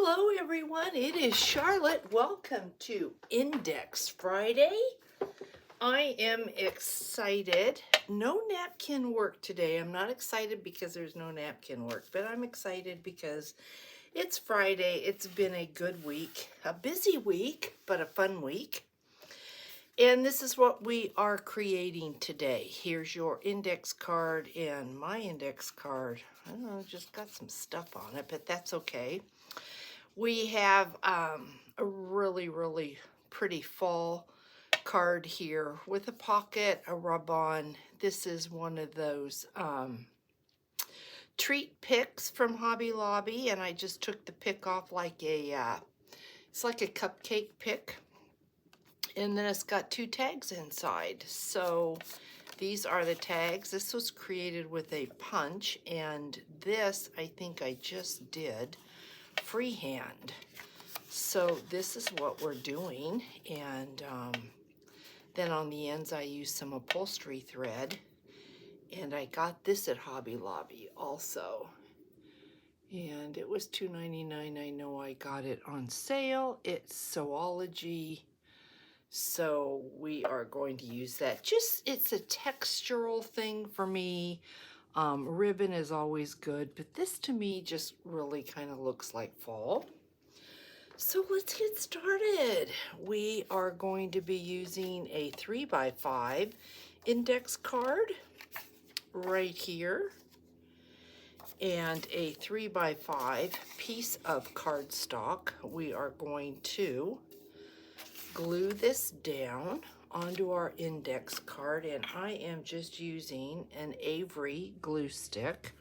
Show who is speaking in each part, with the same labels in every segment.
Speaker 1: Hello everyone, it is Charlotte. Welcome to Index Friday. I am excited. No napkin work today. I'm not excited because there's no napkin work, but I'm excited because it's Friday. It's been a good week, a busy week, but a fun week. And this is what we are creating today. Here's your index card and my index card. I don't know, just got some stuff on it, but that's okay. We have a really pretty fall card here with a pocket, a rub-on. This is one of those treat picks from Hobby Lobby, and I just took the pick off like it's like a cupcake pick. And then it's got two tags inside. So these are the tags. This was created with a punch, and this I think I just did freehand. So this is what we're doing, and then on the ends I used some upholstery thread, and I got this at Hobby Lobby also, and it was $2.99. I know I got it on sale. It's Sewology, so we are going to use that. It's a textural thing for me. Ribbon is always good, but this to me just really kind of looks like fall. So let's get started. We are going to be using a 3x5 index card right here and a 3x5 piece of cardstock. We are going to glue this down onto our index card, and I am just using an Avery glue stick,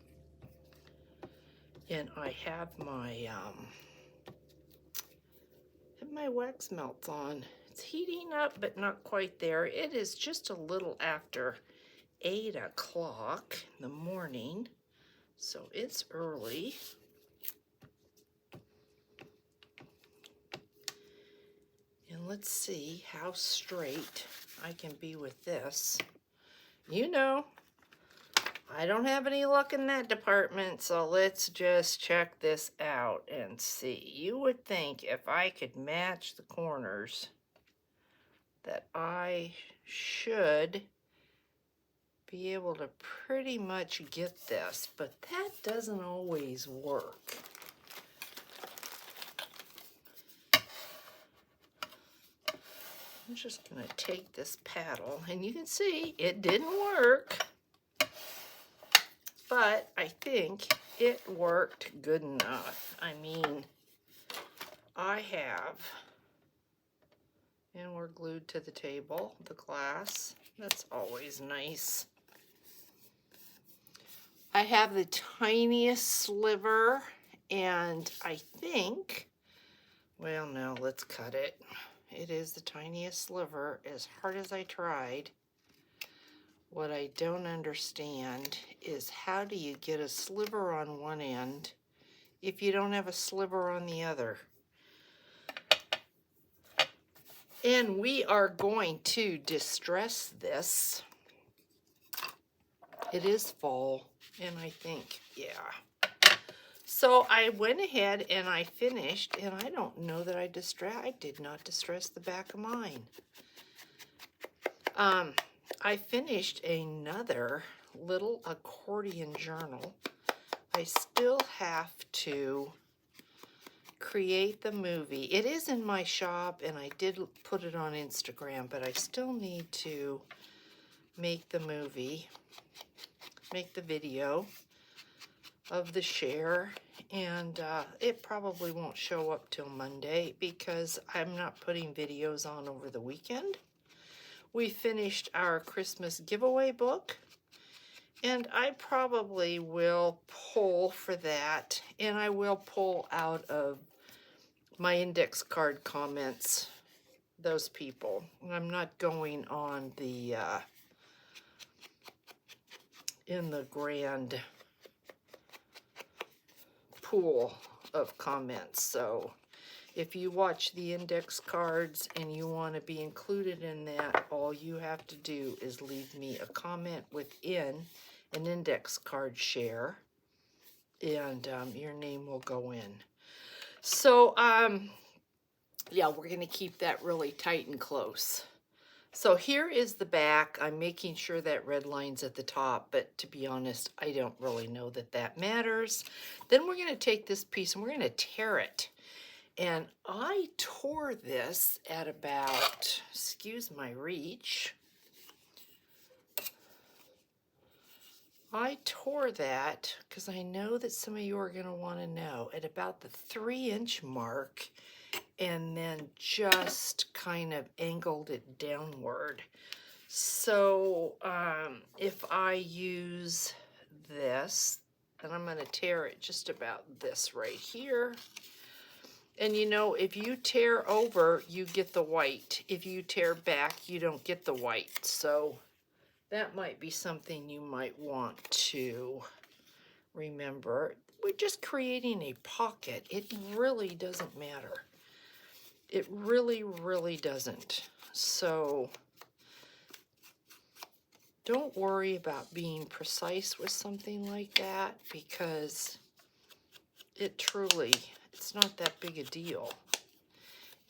Speaker 1: and I have my wax melts on. It's heating up, but not quite there. It is just a little after 8 o'clock in the morning, so it's early. And let's see how straight I can be with this. You know, I don't have any luck in that department, so let's just check this out and see. You would think if I could match the corners that I should be able to pretty much get this, but that doesn't always work. I'm just gonna take this paddle, and you can see it didn't work, but I think it worked good enough. I mean, I have, and we're glued to the table, the glass. That's always nice. I have the tiniest sliver, and I think, well, no, let's cut it. It is the tiniest sliver, as hard as I tried. What I don't understand is how do you get a sliver on one end if you don't have a sliver on the other? And we are going to distress this. It is fall, and I think, yeah. So I went ahead and I finished, and I don't know that I did not distress the back of mine. I finished another little accordion journal. I still have to create the movie. It is in my shop, and I did put it on Instagram, but I still need to make the movie, make the video of the share, and it probably won't show up till Monday because I'm not putting videos on over the weekend. We finished our Christmas giveaway book, and I probably will pull for that, and I will pull out of my index card comments those people. I'm not going on the in the grand pool of comments. So if you watch the index cards and you want to be included in that, all you have to do is leave me a comment within an index card share, and your name will go in. So, yeah, we're going to keep that really tight and close. So here is the back. I'm making sure that red line's at the top, but to be honest, I don't really know that that matters. Then we're going to take this piece and we're going to tear it. And I tore this at about, excuse my reach, I tore that because I know that some of you are going to want to know at about the 3-inch mark, and then just kind of angled it downward. So if I use this, and I'm going to tear it just about this right here. And you know, if you tear over, you get the white. If you tear back, you don't get the white. So that might be something you might want to remember. We're just creating a pocket. It really doesn't matter. It really, really doesn't. So don't worry about being precise with something like that, because it's not that big a deal.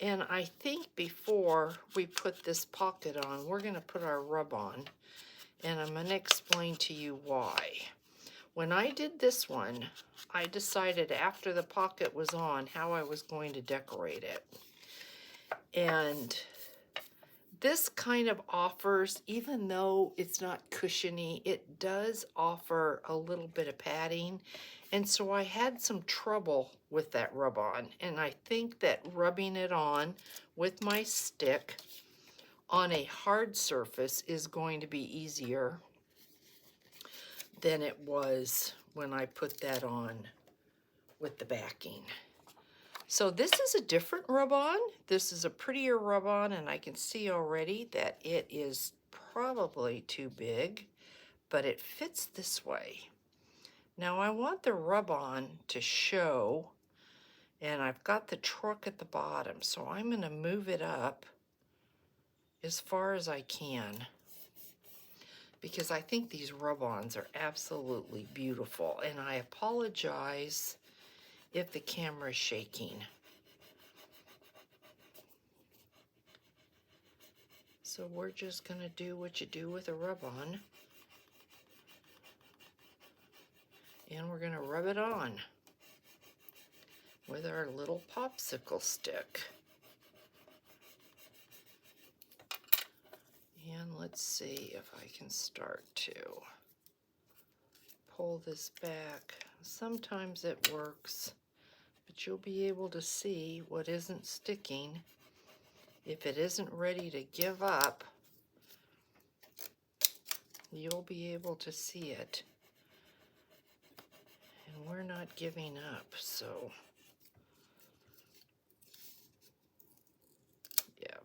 Speaker 1: And I think before we put this pocket on, we're going to put our rub on, and I'm going to explain to you why. When I did this one, I decided after the pocket was on how I was going to decorate it. And this kind of offers, even though it's not cushiony, it does offer a little bit of padding. And so I had some trouble with that rub-on. And I think that rubbing it on with my stick on a hard surface is going to be easier than it was when I put that on with the backing. So this is a different rub-on. This is a prettier rub-on, and I can see already that it is probably too big, but it fits this way. Now I want the rub-on to show, and I've got the truck at the bottom, so I'm going to move it up as far as I can, because I think these rub-ons are absolutely beautiful, and I apologize if the camera is shaking. So we're just going to do what you do with a rub-on, and we're going to rub it on with our little popsicle stick. And let's see if I can start to pull this back. Sometimes it works, but you'll be able to see what isn't sticking. If it isn't ready to give up, you'll be able to see it. And we're not giving up, so yep.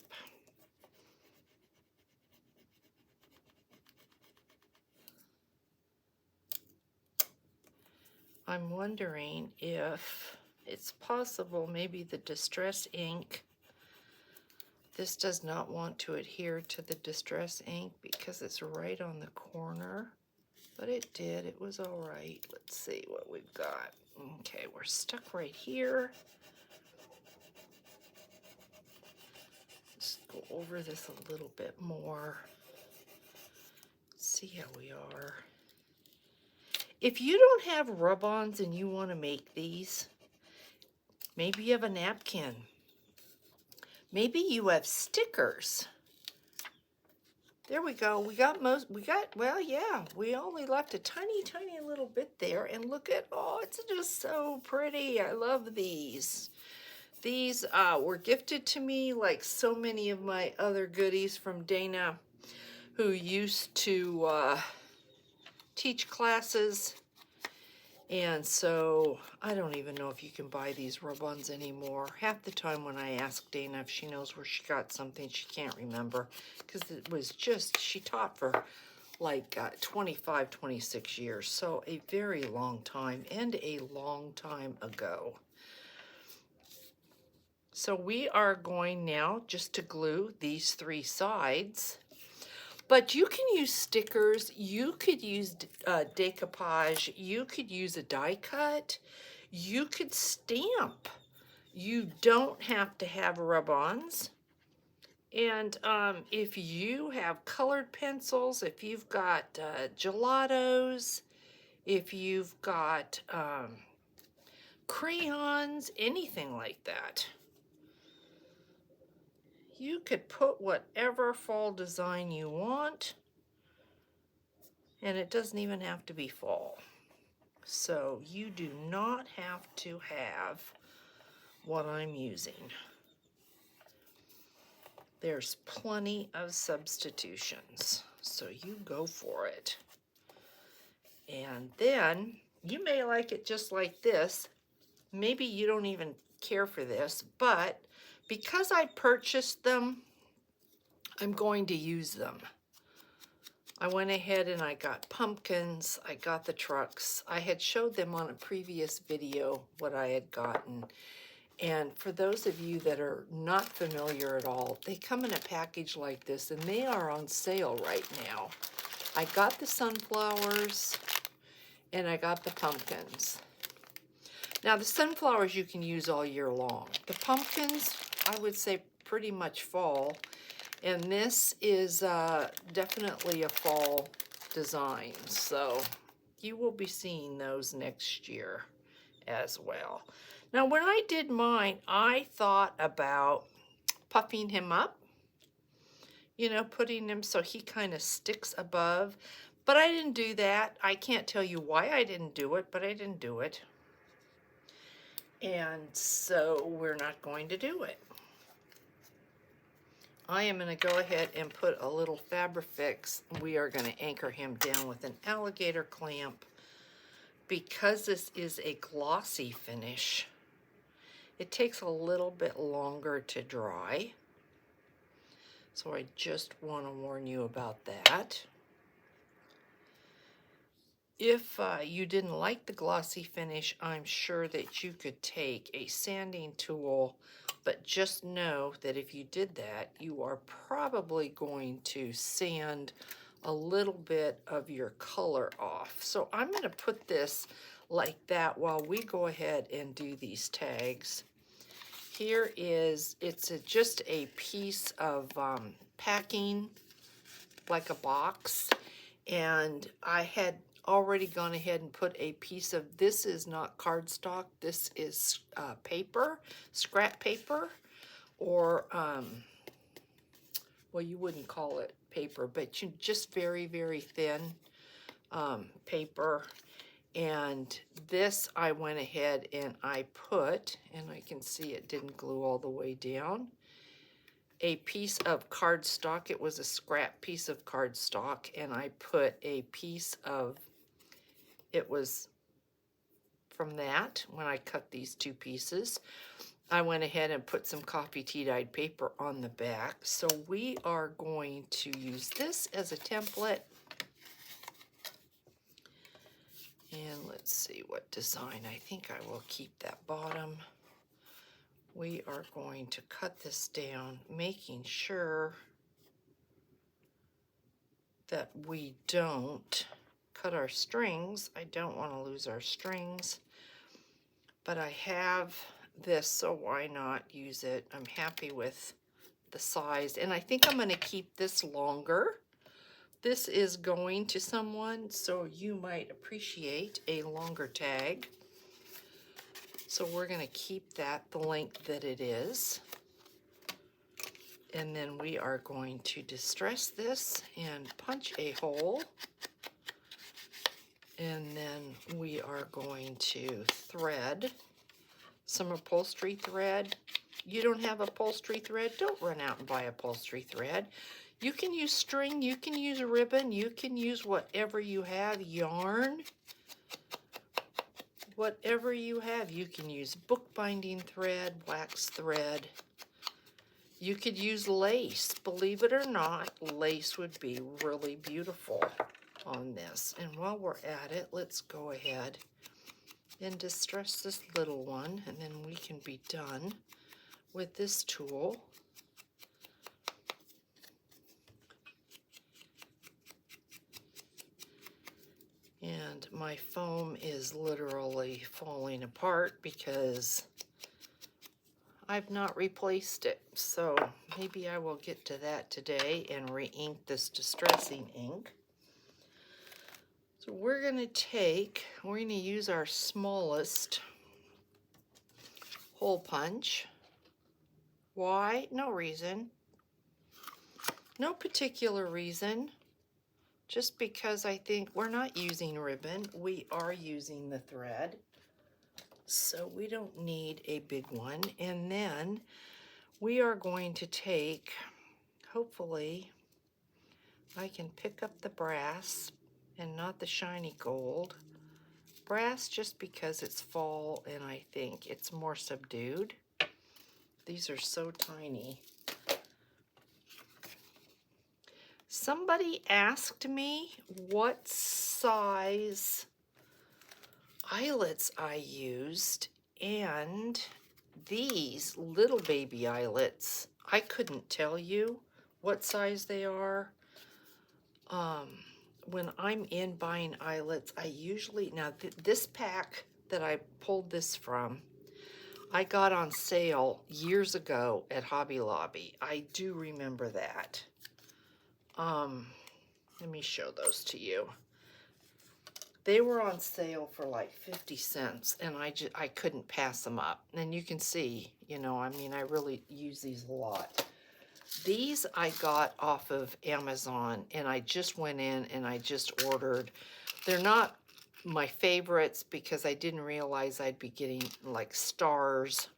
Speaker 1: I'm wondering if it's possible maybe the Distress ink, this does not want to adhere to the Distress ink because it's right on the corner, but it did. It was all right. Let's see what we've got. Okay, we're stuck right here. Let's go over this a little bit more. See how we are. If you don't have rub-ons and you want to make these, maybe you have a napkin. Maybe you have stickers. There we go. Well, yeah, we only left a tiny, tiny little bit there. And look at, oh, it's just so pretty. I love these. These were gifted to me like so many of my other goodies from Dana, who used to teach classes. And so I don't even know if you can buy these rub-ons anymore. Half the time when I ask Dana if she knows where she got something, she can't remember, because it was just, she taught for like 25, 26 years. So a very long time, and a long time ago. So we are going now just to glue these 3 sides. But you can use stickers, you could use decoupage, you could use a die cut, you could stamp You don't have to have rub-ons. And if you have colored pencils, if you've got gelatos, if you've got crayons, anything like that, you could put whatever fall design you want, and it doesn't even have to be fall. So you do not have to have what I'm using. There's plenty of substitutions, so you go for it. And then you may like it just like this. Maybe you don't even care for this, but because I purchased them, I'm going to use them. I went ahead and I got pumpkins, I got the trucks. I had showed them on a previous video what I had gotten. And for those of you that are not familiar at all, they come in a package like this and they are on sale right now. I got the sunflowers and I got the pumpkins. Now the sunflowers you can use all year long. The pumpkins, I would say pretty much fall. And this is definitely a fall design. So you will be seeing those next year as well. Now when I did mine, I thought about puffing him up, you know, putting him so he kind of sticks above, but I didn't do that. I can't tell you why I didn't do it, but I didn't do it. And so we're not going to do it. I am going to go ahead and put a little Fabrifix. We are going to anchor him down with an alligator clamp. Because this is a glossy finish, it takes a little bit longer to dry. So I just want to warn you about that. If you didn't like the glossy finish, I'm sure that you could take a sanding tool, but just know that if you did that, you are probably going to sand a little bit of your color off. So I'm going to put this like that while we go ahead and do these tags. Here is, just a piece of packing, like a box, and I had already gone ahead and put a piece of, this is not cardstock, this is paper, scrap paper, or, well, you wouldn't call it paper, but just very, very thin paper. And this I went ahead and I put, and I can see it didn't glue all the way down, a piece of cardstock. It was a scrap piece of cardstock, and I put a piece of, it was from that, when I cut these two pieces, I went ahead and put some coffee tea dyed paper on the back. So we are going to use this as a template. And let's see what design. I think I will keep that bottom. We are going to cut this down, making sure that we don't cut our strings. I don't want to lose our strings, but I have this, so why not use it? I'm happy with the size, and I think I'm going to keep this longer. This is going to someone, so you might appreciate a longer tag. So we're going to keep that the length that it is. And then we are going to distress this and punch a hole. And then we are going to thread some upholstery thread. You don't have upholstery thread, don't run out and buy upholstery thread. You can use string, you can use ribbon, you can use whatever you have, yarn. Whatever you have, you can use bookbinding thread, wax thread. You could use lace. Believe it or not, lace would be really beautiful on this. And while we're at it, let's go ahead and distress this little one, and then we can be done with this tool. And my foam is literally falling apart because I've not replaced it. So maybe I will get to that today and re-ink this distressing ink. So we're going to use our smallest hole punch. Why? No reason. No particular reason. Just because I think we're not using ribbon, we are using the thread. So we don't need a big one. And then we are going to take, hopefully, I can pick up the brass and not the shiny gold. Brass just because it's fall and I think it's more subdued. These are so tiny. Somebody asked me what size eyelets I used, and these little baby eyelets, I couldn't tell you what size they are. When I'm in buying eyelets, I usually, now this pack that I pulled this from, I got on sale years ago at Hobby Lobby. I do remember that. Let me show those to you. They were on sale for like 50 cents, and I couldn't pass them up. And you can see, you know, I mean, I really use these a lot. These I got off of Amazon, and I just went in and I just ordered. They're not my favorites because I didn't realize I'd be getting like stars,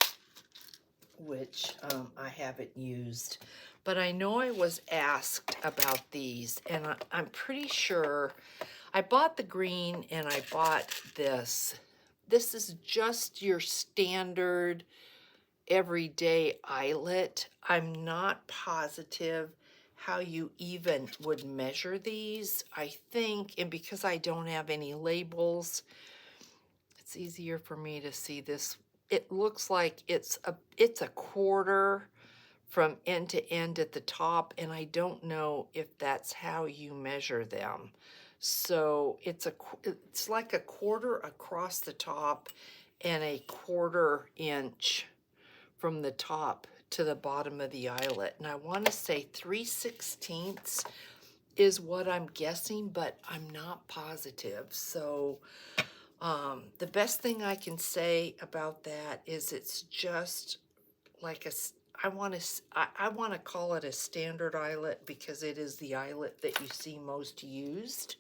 Speaker 1: which I haven't used. But I know I was asked about these, and I'm pretty sure I bought the green and I bought this. This is just your standard everyday eyelet. I'm not positive how you even would measure these. I think, and because I don't have any labels, it's easier for me to see this. It looks like it's a quarter from end to end at the top, and I don't know if that's how you measure them. So it's like a quarter across the top and a quarter inch from the top to the bottom of the eyelet. And I want to say 3/16 is what I'm guessing, but I'm not positive. So the best thing I can say about that is it's just like I want to call it a standard eyelet because it is the eyelet that you see most used.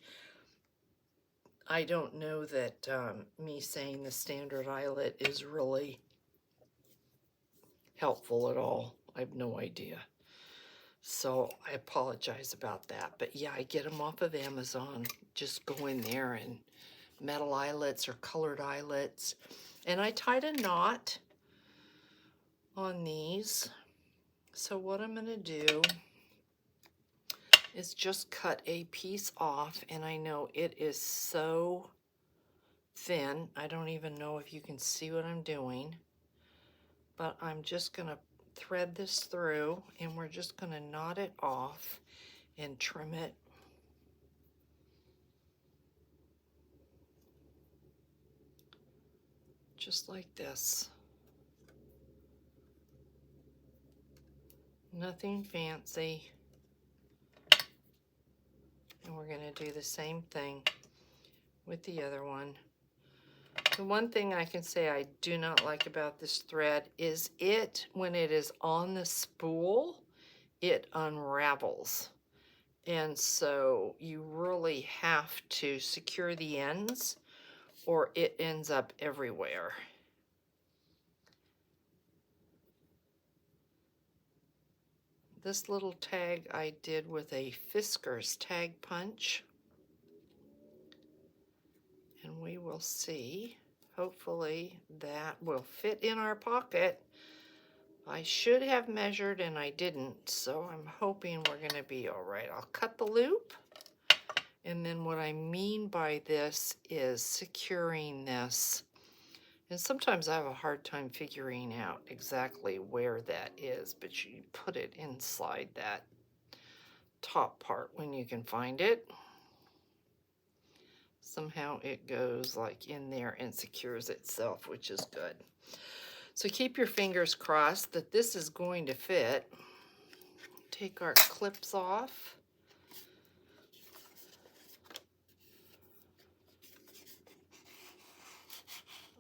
Speaker 1: I don't know that me saying the standard eyelet is really helpful at all. I have no idea. So I apologize about that. But yeah, I get them off of Amazon. Just go in there and metal eyelets or colored eyelets. And I tied a knot on these. So what I'm going to do is just cut a piece off, and I know it is so thin. I don't even know if you can see what I'm doing, but I'm just going to thread this through, and we're just going to knot it off and trim it. Just like this. Nothing fancy. And we're going to do the same thing with the other one. The one thing I can say I do not like about this thread is when it is on the spool, it unravels. And so you really have to secure the ends or it ends up everywhere. This little tag I did with a Fiskars tag punch. And we will see. Hopefully that will fit in our pocket. I should have measured and I didn't, so I'm hoping we're going to be all right. I'll cut the loop. And then what I mean by this is securing this. And sometimes I have a hard time figuring out exactly where that is, but you put it inside that top part when you can find it. Somehow it goes like in there and secures itself, which is good. So keep your fingers crossed that this is going to fit. Take our clips off.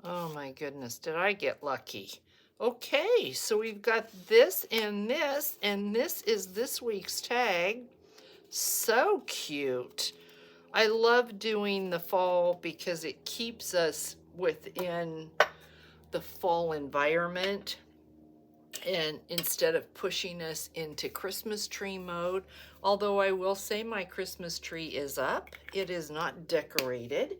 Speaker 1: Oh my goodness, did I get lucky? Okay, so we've got this and this, and this is this week's tag. So cute. I love doing the fall because it keeps us within the fall environment, and instead of pushing us into Christmas tree mode. Although I will say my Christmas tree is up. It is not decorated,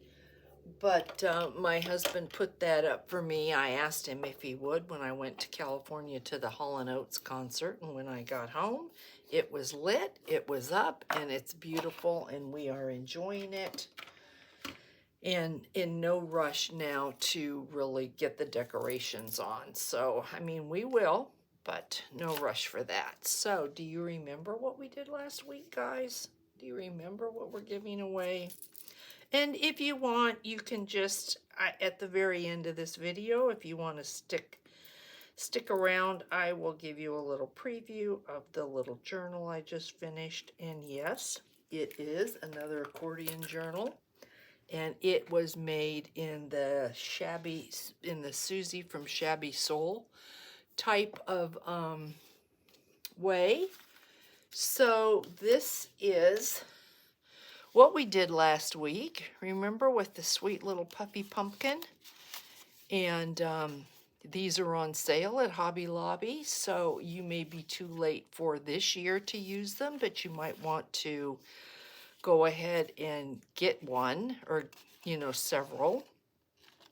Speaker 1: but my husband put that up for me. I asked him if he would when I went to California to the Hall & Oates concert, and when I got home, it was lit, it was up, and it's beautiful, and we are enjoying it. And in no rush now to really get the decorations on. So, I mean, we will, but no rush for that. So, do you remember what we did last week, guys? Do you remember what we're giving away? And if you want, you can just, at the very end of this video, if you want to stick around, I will give you a little preview of the little journal I just finished. And yes, it is another accordion journal. And it was made in the Susie from Shabby Soul type of way. So this is what we did last week. Remember, with the sweet little puppy pumpkin? And these are on sale at Hobby Lobby, so you may be too late for this year to use them, but you might want to go ahead and get one, or several,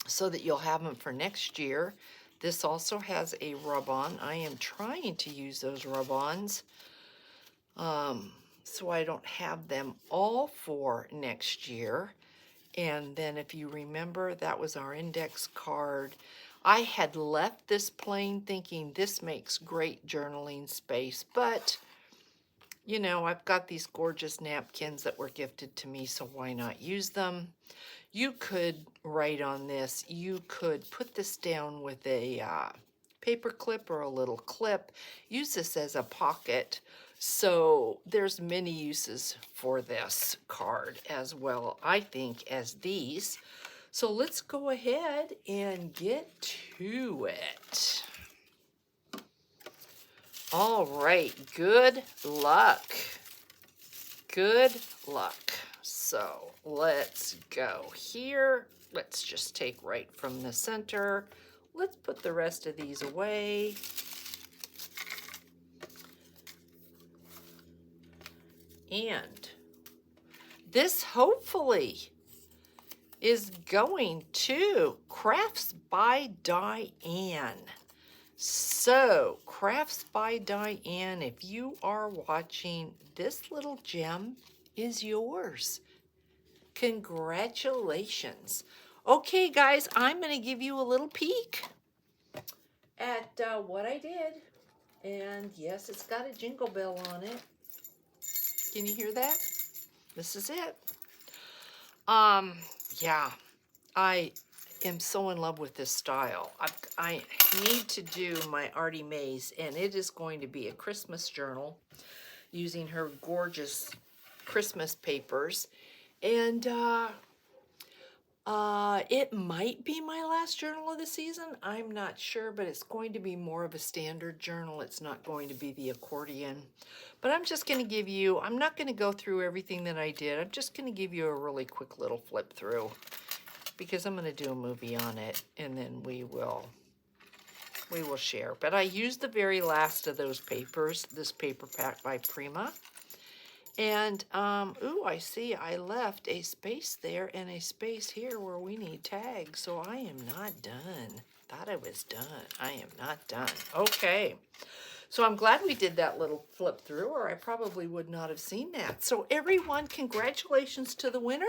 Speaker 1: so that you'll have them for next year. This also has a rub-on. I am trying to use those rub-ons so I don't have them all for next year. And then if you remember, that was our index card. I had left this plain thinking this makes great journaling space, but I've got these gorgeous napkins that were gifted to me, so why not use them? You could write on this. You could put this down with a paper clip or a little clip. Use this as a pocket. So there's many uses for this card as well, I think, as these. So let's go ahead and get to it. All right, good luck. Good luck. So let's go here. Let's just take right from the center. Let's put the rest of these away. And this hopefully is going to Crafts by Diane. So, Crafts by Diane, if you are watching, this little gem is yours. Congratulations. Okay, guys, I'm going to give you a little peek at what I did. And yes, it's got a jingle bell on it. Can you hear that? This is it. Yeah, I am so in love with this style. I need to do my Artie Mays, and it is going to be a Christmas journal using her gorgeous Christmas papers. And it might be my last journal of the season. I'm not sure, but it's going to be more of a standard journal. It's not going to be the accordion. But I'm just going to give you, I'm not going to go through everything that I did. I'm just going to give you a really quick little flip through, because I'm going to do a movie on it, and then we will share. But I used the very last of those papers, this paper pack by Prima. And, ooh, I see I left a space there and a space here where we need tags. So I am not done. Thought I was done. I am not done. Okay. So I'm glad we did that little flip through, or I probably would not have seen that. So everyone, congratulations to the winner.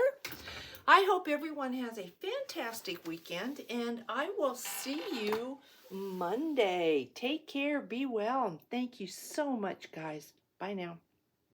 Speaker 1: I hope everyone has a fantastic weekend, and I will see you Monday. Take care, be well, and thank you so much, guys. Bye now.